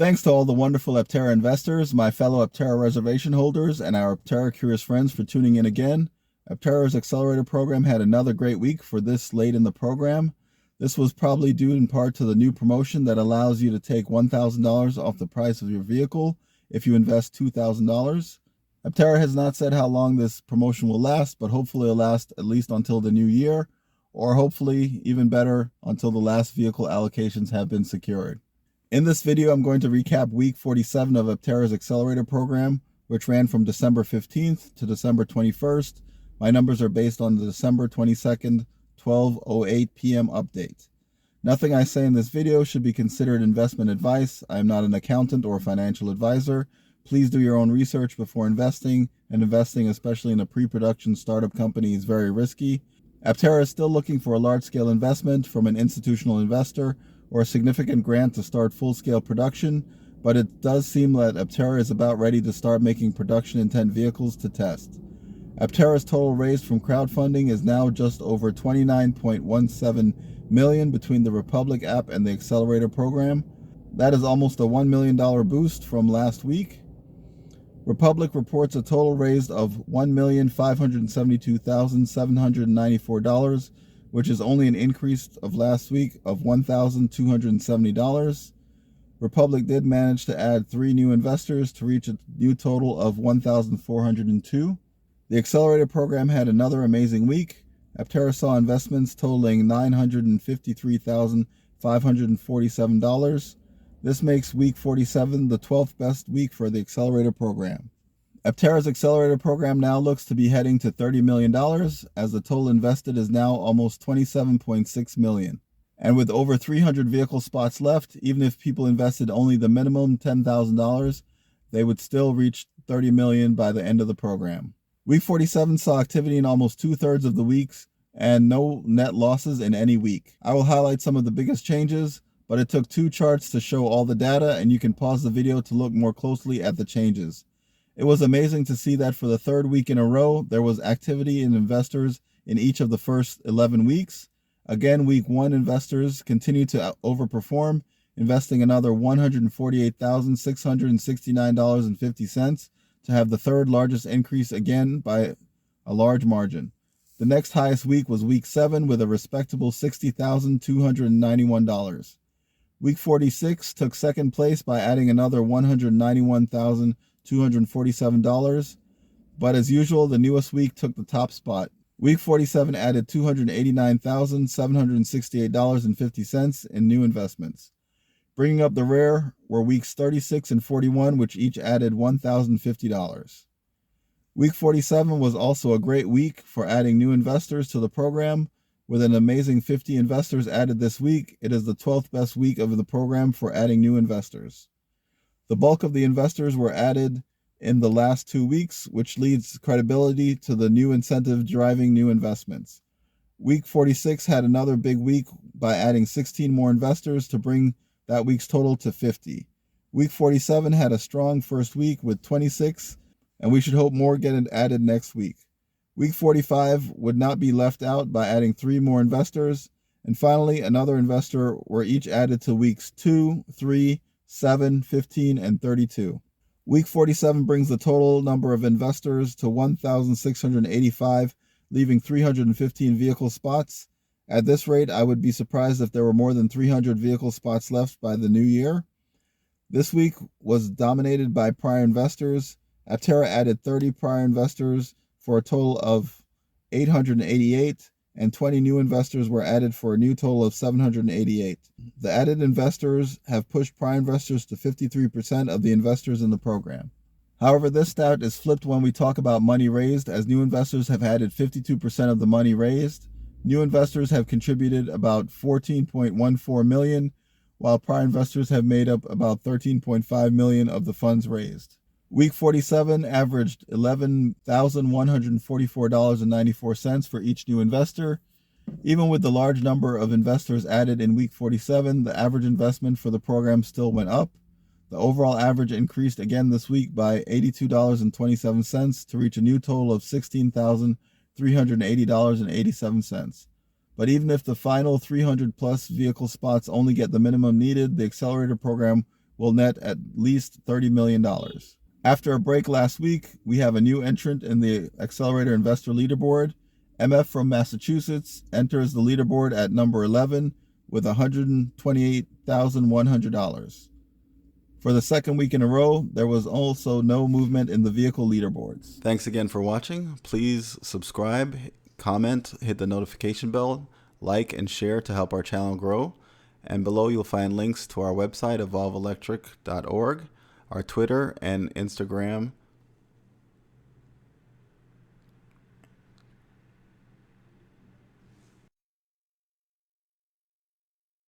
Thanks to all the wonderful Aptera investors, my fellow Aptera reservation holders, and our Aptera curious friends for tuning in again. Aptera's Accelerator program had another great week for this late in the program. This was probably due in part to the new promotion that allows you to take $1,000 off the price of your vehicle if you invest $2,000. Aptera has not said how long this promotion will last, but hopefully it'll last at least until the new year, or hopefully even better until the last vehicle allocations have been secured. In this video, I'm going to recap week 47 of Aptera's Accelerator program, which ran from December 15th to December 21st. My numbers are based on the December 22nd, 12:08 p.m. update. Nothing I say in this video should be considered investment advice. I am not an accountant or financial advisor. Please do your own research before investing, and investing, especially in a pre-production startup company, is very risky. Aptera is still looking for a large-scale investment from an institutional investor or a significant grant to start full-scale production, but it does seem that Aptera is about ready to start making production intent vehicles to test. Aptera's total raised from crowdfunding is now just over $29.17 million between the Republic app and the Accelerator program. That is almost a $1 million boost from last week. Republic reports a total raised of $1,572,794, which is only an increase of last week of $1,270. Republic did manage to add 3 new investors to reach a new total of 1,402. The Accelerator program had another amazing week. Aptera saw investments totaling $953,547. This makes week 47 the 12th best week for the Accelerator program. Aptera's Accelerator program now looks to be heading to $30 million, as the total invested is now almost $27.6 million. And with over 300 vehicle spots left, even if people invested only the minimum $10,000, they would still reach $30 million by the end of the program. Week 47 saw activity in almost 2/3 of the weeks and no net losses in any week. I will highlight some of the biggest changes, but it took 2 charts to show all the data, and you can pause the video to look more closely at the changes. It was amazing to see that for the 3rd week in a row, there was activity in investors in each of the first 11 weeks. Again, week 1 investors continued to overperform, investing another $148,669.50 to have the 3rd largest increase again by a large margin. The next highest week was week 7 with a respectable $60,291. Week 46 took 2nd place by adding another $191,247, but as usual, the newest week took the top spot. Week 47 added $289,768.50 in new investments. Bringing up the rear were weeks 36 and 41, which each added $1,050. Week 47 was also a great week for adding new investors to the program. With an amazing 50 investors added this week, it is the 12th best week of the program for adding new investors. The bulk of the investors were added in the last 2 weeks, which leads credibility to the new incentive driving new investments. Week 46 had another big week by adding 16 more investors to bring that week's total to 50. Week 47 had a strong first week with 26, and we should hope more get added next week. Week 45 would not be left out by adding 3 more investors, and finally another investor were each added to weeks 2, 3, 7, 15, and 32. Week 47 brings the total number of investors to 1,685, leaving 315 vehicle spots. At this rate, I would be surprised if there were more than 300 vehicle spots left by the new year. This week was dominated by prior investors. Aptera added 30 prior investors for a total of 888, and 20 new investors were added for a new total of 788. The added investors have pushed prior investors to 53% of the investors in the program. However, this stat is flipped when we talk about money raised, as new investors have added 52% of the money raised. New investors have contributed about $14.14 million, while prior investors have made up about $13.5 million of the funds raised. Week 47 averaged $11,144.94 for each new investor. Even with the large number of investors added in week 47, the average investment for the program still went up. The overall average increased again this week by $82.27 to reach a new total of $16,380.87. But even if the final 300 plus vehicle spots only get the minimum needed, the Accelerator program will net at least $30 million. After a break last week, we have a new entrant in the Accelerator Investor Leaderboard. MF from Massachusetts enters the leaderboard at number 11 with $128,100. For the second week in a row, there was also no movement in the Vehicle Leaderboards. Thanks again for watching. Please subscribe, comment, hit the notification bell, like and share to help our channel grow. And below you'll find links to our website, Evolv-Electric.org, our Twitter and Instagram